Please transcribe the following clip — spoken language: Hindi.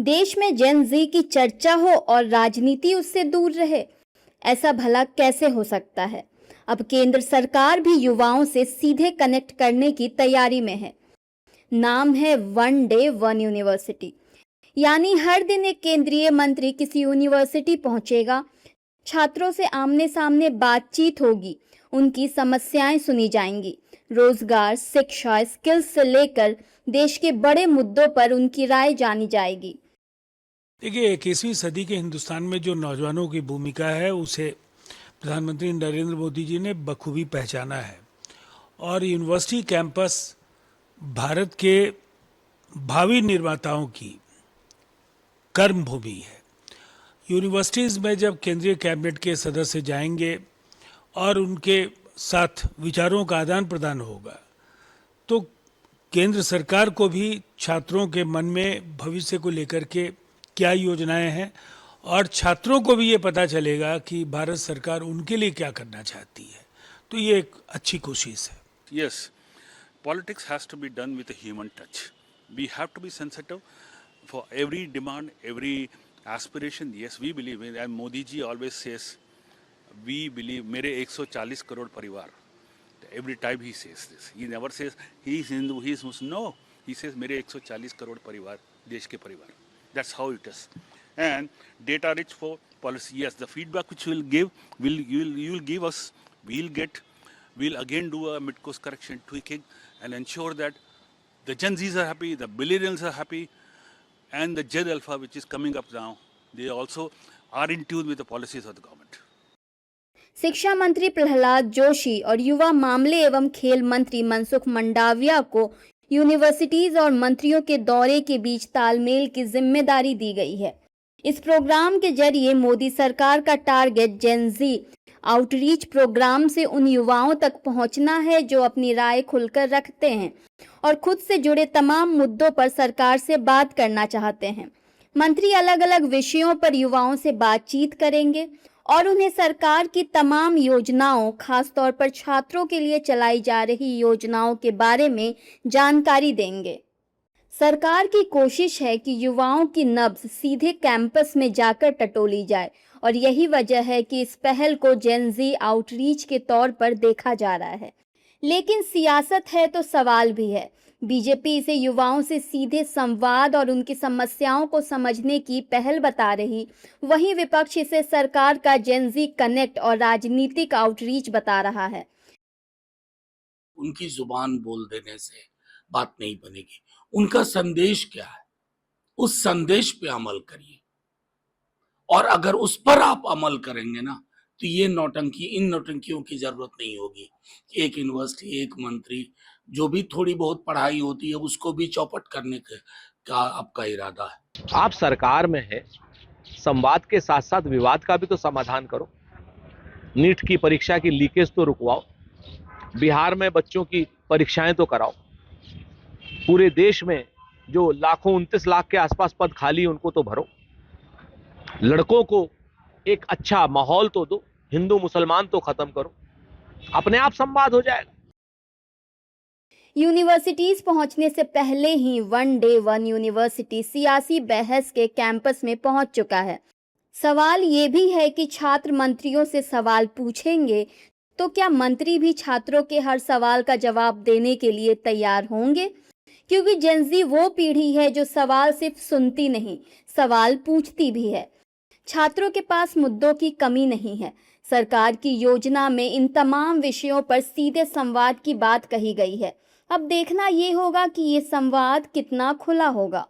देश में जेन जी की चर्चा हो और राजनीति उससे दूर रहे, ऐसा भला कैसे हो सकता है। अब केंद्र सरकार भी युवाओं से सीधे कनेक्ट करने की तैयारी में है। नाम है वन डे वन यूनिवर्सिटी, यानी हर दिन एक केंद्रीय मंत्री किसी यूनिवर्सिटी पहुंचेगा, छात्रों से आमने सामने बातचीत होगी, उनकी समस्याएं सुनी जाएंगी, रोजगार, शिक्षा, स्किल्स से लेकर देश के बड़े मुद्दों पर उनकी राय जानी जाएगी। देखिए, 21वीं सदी के हिंदुस्तान में जो नौजवानों की भूमिका है उसे प्रधानमंत्री नरेंद्र मोदी जी ने बखूबी पहचाना है और यूनिवर्सिटी कैंपस भारत के भावी निर्माताओं की कर्म भूमि है। यूनिवर्सिटीज़ में जब केंद्रीय कैबिनेट के सदस्य जाएंगे और उनके साथ विचारों का आदान प्रदान होगा तो केंद्र सरकार को भी छात्रों के मन में भविष्य को लेकर के क्या योजनाएं हैं और छात्रों को भी ये पता चलेगा कि भारत सरकार उनके लिए क्या करना चाहती है। तो ये एक अच्छी कोशिश है। Yes, politics has to be done with a human touch. We have to be sensitive for every demand, every aspiration. Yes, we believe in, and Modi ji always says, we believe, मेरे 140 करोड़ परिवार. Every time he says this, he never says he is Hindu, he is Muslim. No, he says मेरे 140 करोड़ परिवार, देश के परिवार. That's how it is. And data rich for policy. Yes, the feedback which we'll give, you will give us, we'll again do a mid-course correction, tweaking, and ensure that the Gen Zs are happy, the millennials are happy, and the Gen Alpha, which is coming up now, they also are in tune with the policies of the government. शिक्षा मंत्री प्रहलाद जोशी और युवा मामले एवं खेल मंत्री मनसुख मंडाविया को यूनिवर्सिटीज और मंत्रियों के दौरे के बीच तालमेल की जिम्मेदारी दी गई है। इस प्रोग्राम के जरिए मोदी सरकार का टारगेट जेन जी आउटरीच प्रोग्राम से उन युवाओं तक पहुंचना है जो अपनी राय खुलकर रखते हैं और खुद से जुड़े तमाम मुद्दों पर सरकार से बात करना चाहते हैं। मंत्री अलग अलग विषयों पर युवाओं से बातचीत करेंगे और उन्हें सरकार की तमाम योजनाओं, खासतौर पर छात्रों के लिए चलाई जा रही योजनाओं के बारे में जानकारी देंगे। सरकार की कोशिश है कि युवाओं की नब्ज सीधे कैंपस में जाकर टटोली जाए और यही वजह है कि इस पहल को जेन जी आउटरीच के तौर पर देखा जा रहा है। लेकिन सियासत है तो सवाल भी है। बीजेपी इसे युवाओं से सीधे संवाद और उनकी समस्याओं को समझने की पहल बता रही, वहीं विपक्ष इसे सरकार का जेन जी कनेक्ट और राजनीतिक आउटरीच बता रहा है। उनकी जुबान बोल देने से बात नहीं बनेगी। उनका संदेश क्या है, उस संदेश पे अमल करिए और अगर उस पर आप अमल करेंगे ना तो ये नौटंकी, इन नौटंकियों की जरूरत नहीं होगी। एक यूनिवर्सिटी, एक मंत्री, जो भी थोड़ी बहुत पढ़ाई होती है उसको भी चौपट करने का आपका इरादा है। आप सरकार में है, संवाद के साथ साथ विवाद का भी तो समाधान करो। नीट की परीक्षा की लीकेज तो रुकवाओ, बिहार में बच्चों की परीक्षाएं तो कराओ, पूरे देश में जो लाखों 29 लाख के आसपास पद खाली उनको तो भरो, लड़कों को एक अच्छा माहौल तो दो, हिंदू मुसलमान तो खत्म करो, अपने आप संवाद हो जाएगा। यूनिवर्सिटीज पहुंचने से पहले ही वन डे वन यूनिवर्सिटी सियासी बहस के कैंपस में पहुंच चुका है। सवाल ये भी है कि छात्र मंत्रियों से सवाल पूछेंगे तो क्या मंत्री भी छात्रों के हर सवाल का जवाब देने के लिए तैयार होंगे? क्योंकि जेन जी वो पीढ़ी है जो सवाल सिर्फ सुनती नहीं, सवाल पूछती भी है। छात्रों के पास मुद्दों की कमी नहीं है। सरकार की योजना में इन तमाम विषयों पर सीधे संवाद की बात कही गई है। अब देखना ये होगा कि ये संवाद कितना खुला होगा।